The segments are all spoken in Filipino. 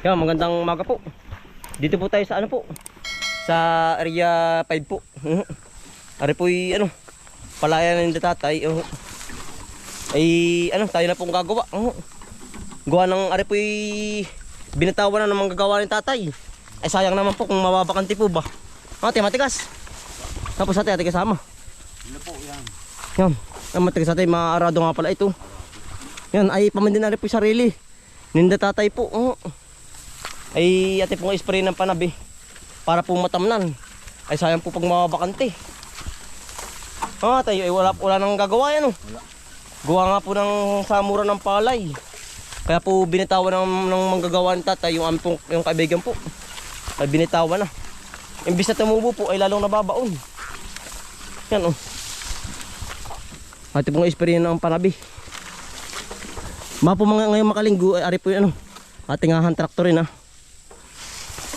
Yan, magandang umaga po. Dito po tayo sa ano po? Sa area 5 po. Ari po ano, palayan ng tatay. Ay ano, tayo na pong gagawa. Gawa ng ari po binatawan na ng mga gagawa ng tatay. Ay sayang naman po kung mababakanti po ba. Ate, matigas. Tapos ate kasama. Ano po yan? Yan, ang matigas ate, maarado nga pala ito. Yan, ay pamandin na rin po yung sarili. Ninda tatay po. Ay ate pong spray ng panabi para po matamnan. Ay sayang po pag mababakante. Tayo ay wala nang gagawa yan. Wala. Gawa nga po ng samura ng palay. Kaya po binitawan ng manggagawa ng tatay yung aming yung kaibigan po. Ay binitawan na. Imbis na tumubo po ay lalong nababaon. Yan ate pong spray ng panabi. Mapo mga ngayong makalinggo ay ari po yung ating hand tractor rin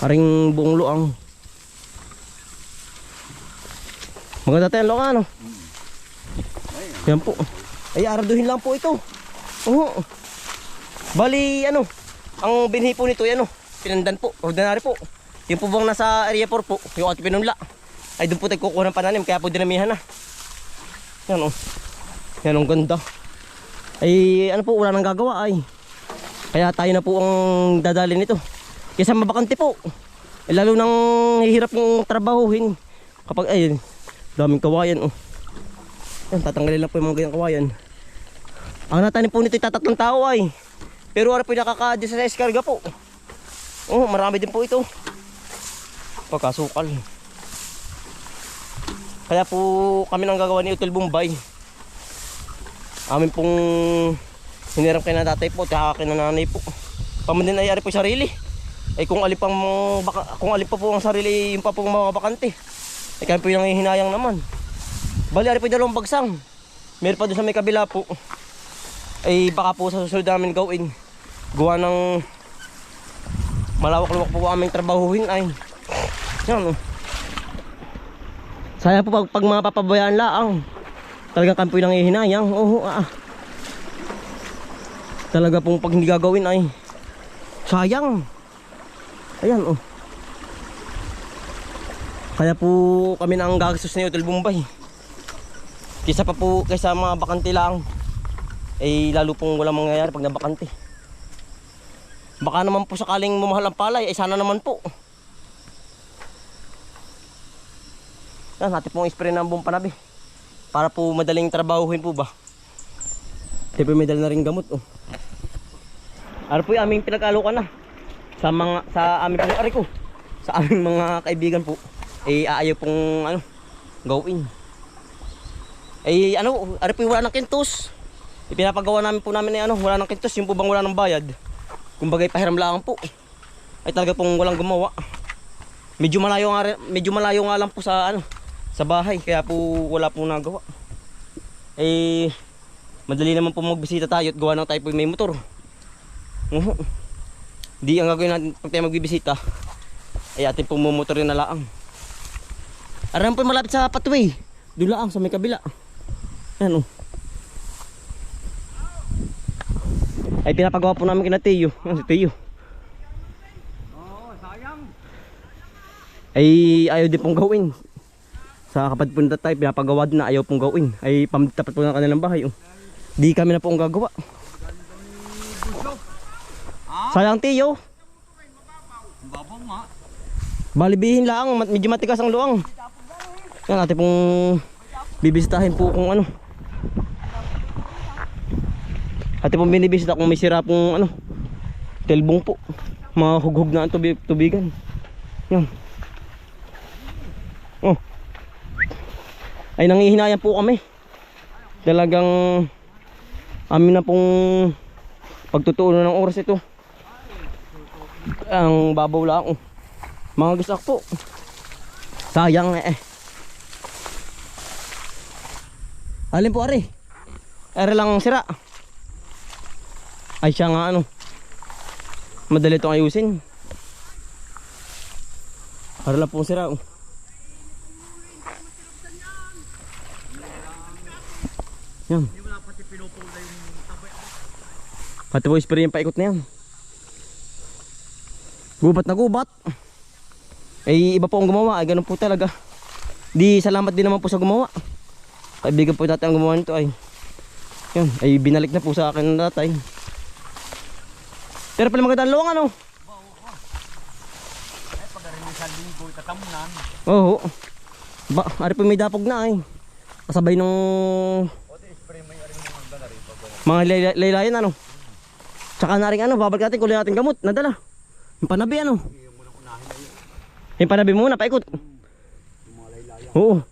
aring buong luang. Maganda tayo luang Yan po. Ay araduhin lang po ito. Bali ang binhi po nito ay pinandan po, ordinary po. Yung po bang nasa area 4 po, yung ating pinunla. Ay doon po tayo kukuha ng pananim, kaya po dinamihan na. Yan Yan ang ganda. Ay po, wala nang gagawa ay. Kaya tayo na po ang dadali nito. Kaysa mabakante po. Lalo nang hihirap yung trabahuhin. Kapag ay daming kawayan Yan, tatanggalin lang po yung mga ganyang kawayan. Ang natanim po nito ay tatatlong tao ay. Pero wala po yung nakaka-adjust sa iskarga po. Marami din po ito. Pagkasukal. Kaya po kami nang gagawa ni Util Bombay. Amin pong hiniram kayo na tatay po, tsaka kinananay po. Pamandin ay ari po sarili. Ay kung alip pa po ang sarili, yung pa pong mga bakante. Ay kami po yung hinayang naman. Bali ari po yung dalawang bagsang. Meron pa doon sa may kabila po. Ay baka po sa susunod namin gawin. Gawa ng malawak-lawak po aming trabahuhin ay. Yan Sayang po pag mga papabayaan laang. Talagang kami po yung nangihinayang. Talaga pong pag hindi gagawin ay sayang. Ayan Kaya po kami na ang gagastos ni Hotel Bombay. Kaysa mga bakante lang ay lalo pong walang mangyayari pag nabakante. Baka naman po sakaling mamahal ang palay ay sana naman po. Yan, natin pong spray ng buong panabi para po madaling trabahuhin po ba. Siyempre may dala na rin gamot Ano po yung aming pinag-alokan na sa aming pong ko. Sa aming mga kaibigan po aayaw pong gawin. Ano po yung wala ng kintos. Ipinapagawa namin po namin wala ng kintos. Yung po bang wala ng bayad, kumbagay pahiram lang po. Ay talaga pong walang gumawa. Medyo malayo nga lang po sa bahay, kaya po wala pong nagawa. Madali naman po magbisita tayo at gawa ng tayo po may motor. Di ang gagawin natin pag tayo magbibisita ay atin pong mumotorin na laang. Aram po malapit sa pathway, doon laang sa may kabila. Yan ay pinapagawa po namin kina Teo. Si Teo Sayang. ay ayaw din pong gawin. Sa kapatid po na tayo, pinapagawa din na ayaw pong gawin. Ay pamtapat po ng kanilang bahay Di kami na po ang gagawa. Sayang Teo. Babaw nga. Balibihin lang, medyo matigas ang luang. Yan natin pong bibisitahin po kung Atin pong binibisita kung may sira pong telbong po. Mga hughug na ang tubigan. Yan. Ay nangihinayan po kami. Talagang amin na pong pagtutuunan ng oras ito. Ang babaw lang mga gusak po. Sayang Alin po ari? Ari lang sira. Ay siya nga madali itong ayusin. Ari lang po sira Yan. Hindi wala pati pinupula yung tabay. Pati po spray yung paikot na yan. Gubat na gubat. Ay iba po ang gumawa, ay ganun po talaga. Di salamat din naman po sa gumawa. Kaibigan po natin ang gumawa nito ay. Yun, ay binalik na po sa akin ng tatay. Pero pala magandang luwang ano? Ay, pag rin isang linggo, tatamunan. Oo. Ba, ari po may dapog na ay. Kasabay nung O, di, spray may aring mga ganari. mga laylayan ano. Tsaka na rin ano, babalik natin kulay natin gamot, nadala. Yung panabi ano. Yung muna unahin na yun. Yung panabi muna, paikot. Yung mga laylayan. Oo.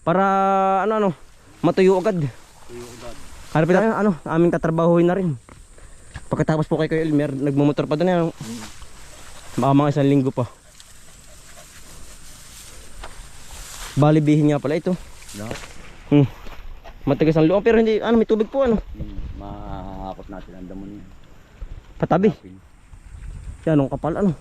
Para ano, matuyo agad. Tuyo agad. Harapin natin ano, aming katrabahuin na rin. Pagkatapos po kay Kuya Elmer, nagmumotor pa doon yan. Baka mga isang linggo pa. Balibihin nga pala ito. Lahat? Matigas ang luwang pero hindi, ano, may tubig po ano. Mahakot natin ang damo niya. Patabi. Yan, ang kapal ano.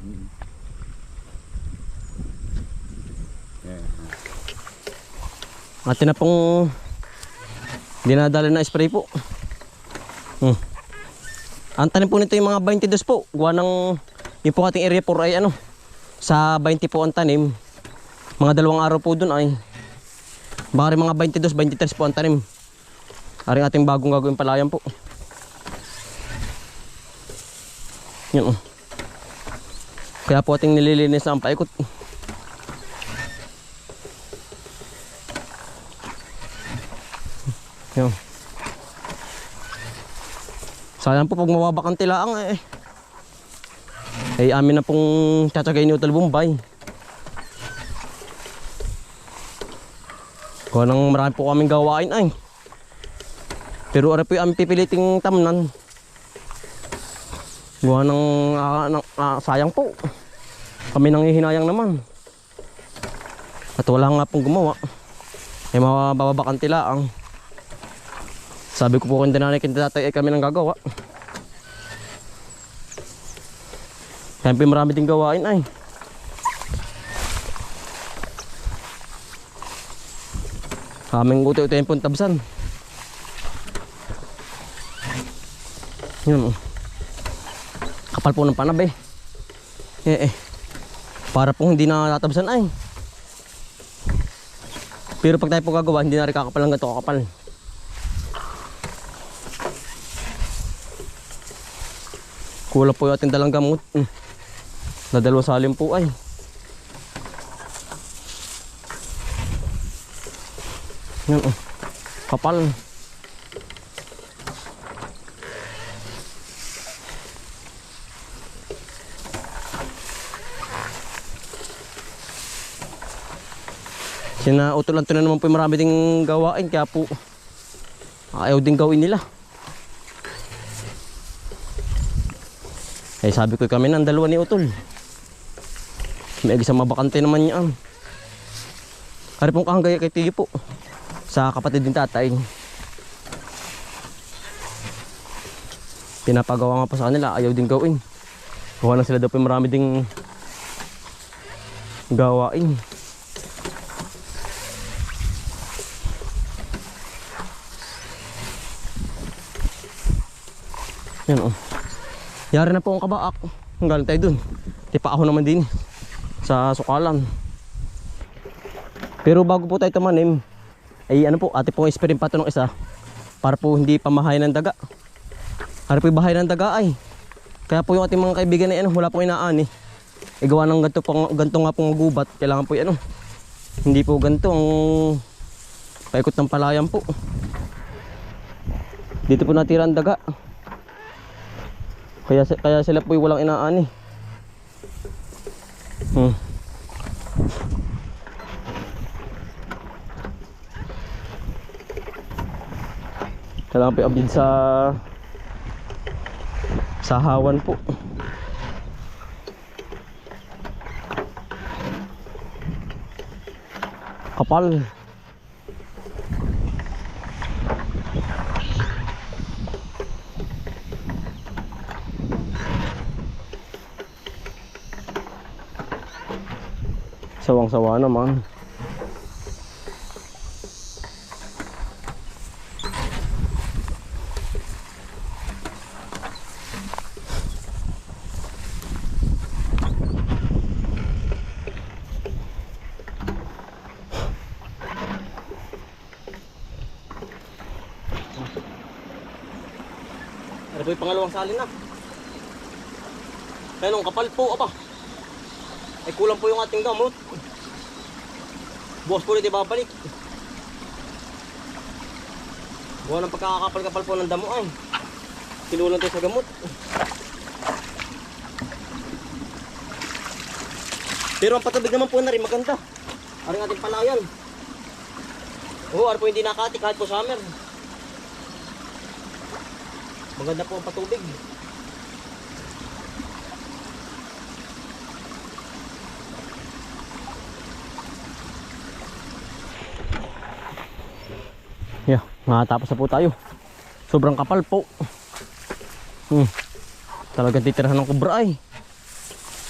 Atin na pong dinadala na spray po. Ang tanim po nito yung mga 22 po. Gawa ng yung po ating area 4 ay ano. Sa 20 po ang tanim. Mga 2 araw po dun ay. Baka rin mga 22, 23 po ang tanim. Aring ating bagong gagawin palayan po. Yan. Kaya po ating nililinis na ang paikot. Yan. Sayang po pag mababak ang tilaang eh. Ay amin na pong tsatsagay ni Utol Bombay. Kung nang marami po kaming gawain ay. Pero ari po yung aming pipiliting tamnan. Gawa ng sayang po. Kami nanghihinayang naman. At wala nga pong gumawa. Ay mababak ang tilaang. Sabi ko po kung dinanay kintatay ay kami nang gagawa. Kaya marami din gawain ay. Aming uti-uti yung puntabsan. Yun. Kapal po ng panab eh. Para pong hindi na tatabsan ay. Pero pag tayo po gagawa, hindi na rin kakapal ng ganito kakapal. Kulang po yung ating dalang gamot. Na 2 salim po ay. Yan kapal. Sinautulan to na naman po yung marami ding gawain. Kaya po ayaw din gawin nila. Eh sabi ko kami ng 2 ni Utol. May isang mabakante naman yan. Kari pong kahanggaya kay Tiyo po. Sa kapatid din tatay. Pinapagawa nga pa sa kanila. Ayaw din gawin. Gawa na sila daw po marami ding gawain. Yan o. Yari na po ang kabaak. Ang galing tayo dun. Tipa ako naman din sa sukalan. Pero bago po tayo tumanim, ay ano po, ate po i-spray pa ito ng isa para po hindi pamahay ng daga. Para po bahay ng daga ay. Kaya po yung ating mga kaibigan na ano, wala pong inaani. Gawa ng ganito nga pong magubat. Kailangan po yan ano. Hindi po ganito ang paikot ng palayan po. Dito po natira ang daga. Kaya sila po walang inaani. Kailangan po i-update sa hawan po. Kapal. Sawang-sawa naman. po yung pangalawang salin na. Kaya nung kapal po, aba. Ay kulang po yung ating gamot. Bukas po ulit ibabalik. Buwan ng pagkakakapal-kapal po ng damo ay. Sinulan tayo sa gamot. Pero ang patubig naman po na rin maganda. Aring ating palayan. Oo, ano po hindi nakati kahit po summer. Maganda po ang patubig. Yeah, nakatapos na po tayo. Sobrang kapal po. Talagang titirahan ng kubra ay.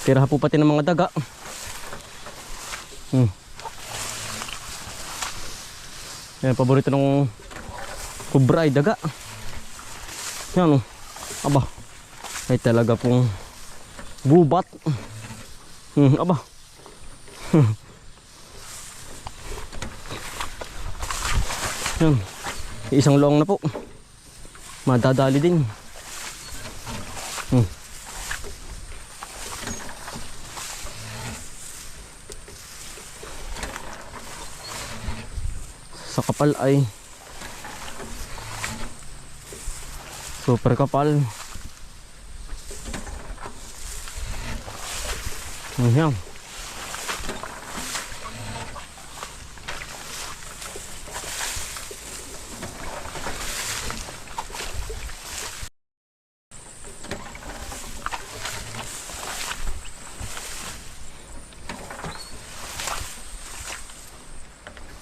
Tirahan po pati ng mga daga. Yan, paborito ng kubra ay daga. Yan o. Aba. Ay talaga pong gubat. Aba. Yan. Isang loong na po. Madadali din. Sa kapal ay super kapal. Ayan.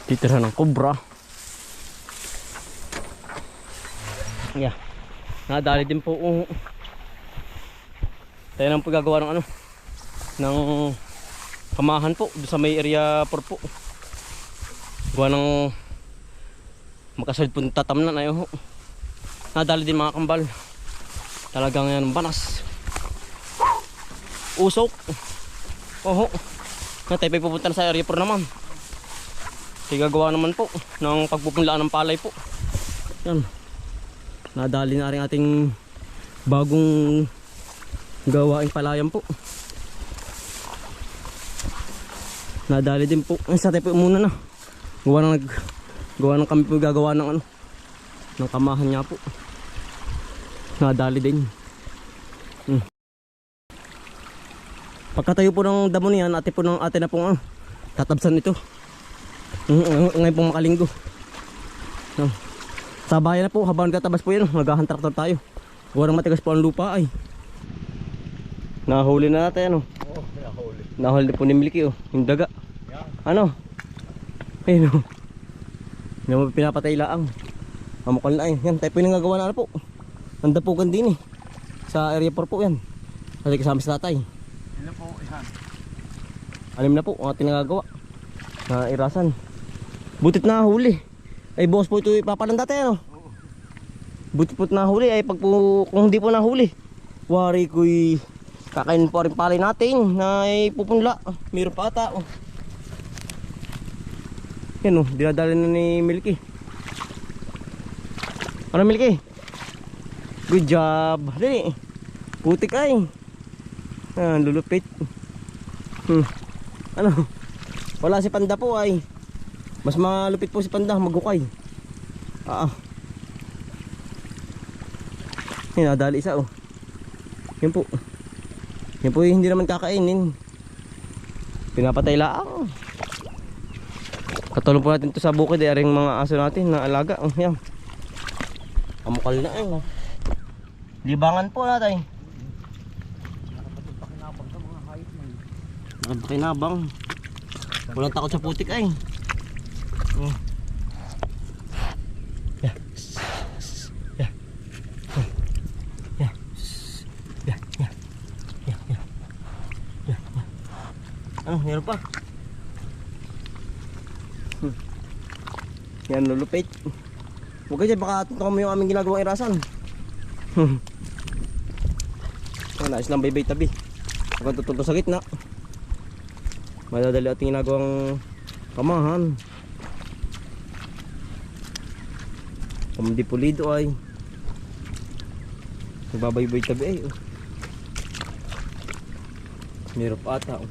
Titira ng kobra. Yeah. Nadali din po tayo nang paggagawa ng ng kamahan po doon sa may area 4 po. Gawa ng makasalid po tatamnan ayo. Nadali din mga kambal. Talagang yan banas. Usok. Oho. Natay pa pupunta na sa area 4 naman. Gagawa naman po ng pagpupunlaan ng palay po. Yan. Nadali na rin ating bagong gawaing palayan po. Nadali din po. Sa tayo po muna na. Gawa ng kami po gagawa ng ng kamahan niya po. Nadali din. Pagkatayo po ng damo niyan, ate na pong tatabsan ito. Ngayon pong makalinggo. Sa bayan na po, habang katabas po yan, maghahan traktor tayo. Walang matigas po ang lupa ay. Nahuli na natin Oo, nahuli. Nahuli po ni Milky yung daga. Ano? Ayun Hindi mo pinapatay laang. Mamukal na yan. Tayo po yung nagagawa na po. Nandapugan din sa area 4 po yan. Kasi kasama sa tatay. Ilan po, ihan? Alim na po ang ating nagagawa. Na irasan. Butit na huli. Ay boss po ito ipapalanda tayo. Butit po na huli ay pag po, kung hindi po nahuli, wari ko'y kakain po rin palay natin na pupunla. Mayroon pa ata. Yan dinadali na ni Milky. Ano Milky? Good job. Dali. Putik ay. Lulupit. Ano? Wala si Panda po ay. Mas malupit po si Panda, maghukay. Yan, nadali isa Yan po. Yan po hindi naman kakainin. Pinapatay laang. Katulong po natin to sa bukid aring mga aso natin na alaga. Yan. Amukal na libangan po natin. Nakapakinabang. Walang takot sa putik ay. Yeah. Yeah. Yeah. Yeah. Yeah. Yeah. Yeah. Ano, meron pa? Yan, lulupit. Huwag ka dyan, baka tuntukan mo yung aming ginagawang irasan. Nais lang baybay tabi. Huwag kang tutunto sa gitna. Madadali ating ginagawang kamahan. Kung di pulido ay Nagbabayboy tabi ay. Oh. Meron pa ata. Oh.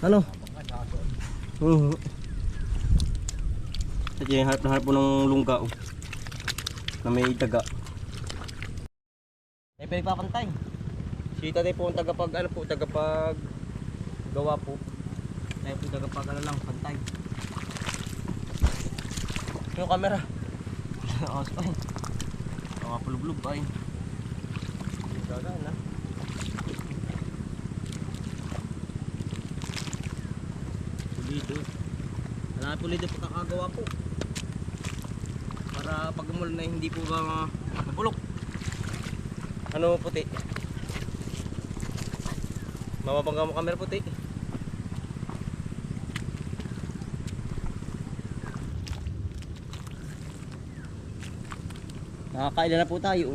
Ano? At yung harap na harap po ng lungga. Oh. Na may daga. Ay, pwede papantay. Si tatay po ang tagapag, ano po, tagapag gawa po. Tayo po tagapag, ano lang, pantay. Yung camera. Awas pa eh. Mga pulublog pa eh. Gagaan na. Pulido. Marami pulido pagkakagawa po. Para pag umulan na hindi po ba mapulok. Ano puti? Mababangga mo camera puti. Nakakailan na po tayo.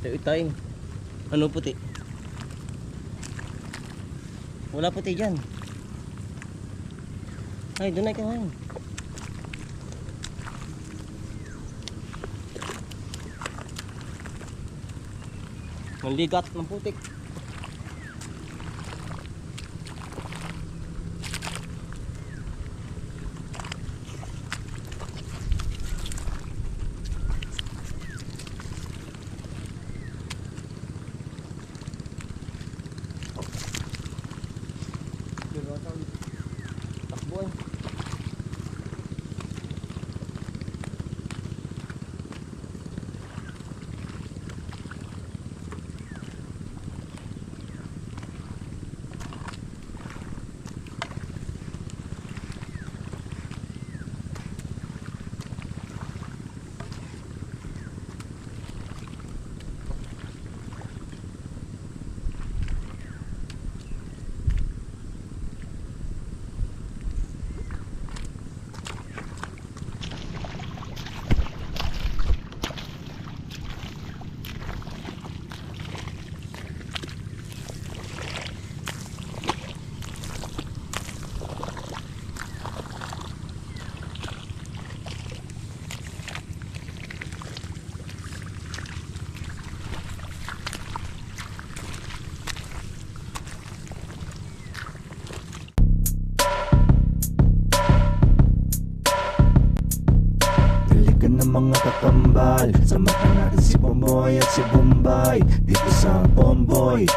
Tayo. Ano puti? Wala puti dyan. Ay, doon na ikaw ngayon. Manligat ng putik. Takbo eh. Mga kakambal, samahan natin si Bomboy at si Bombay dito sa Bomboy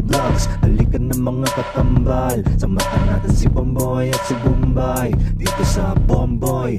Vlogs. Halika na mga kakambal, samahan natin si Bomboy at si Bombay dito sa Bomboy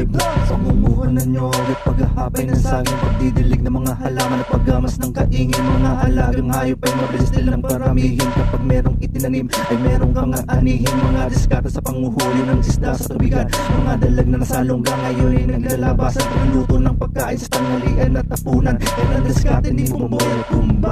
Vlogs. Pangungumuhanan nyo ulit paghahabay ng saging, pagdidilig ng mga halaman at paggamas ng kaingin. Mga alagang hayop ay mabilis nilang paramihin. Kapag merong itinanim ay merong kang aanihin. Mga diskata sa panguhuli ng isda sa tubigan. Mga dalag na nasalungga ngayon ay naglalabasan. Pagluto ng pagkain sa tanghalian at tapunan. Yan ang diskarte ni Bomboy at Bombay.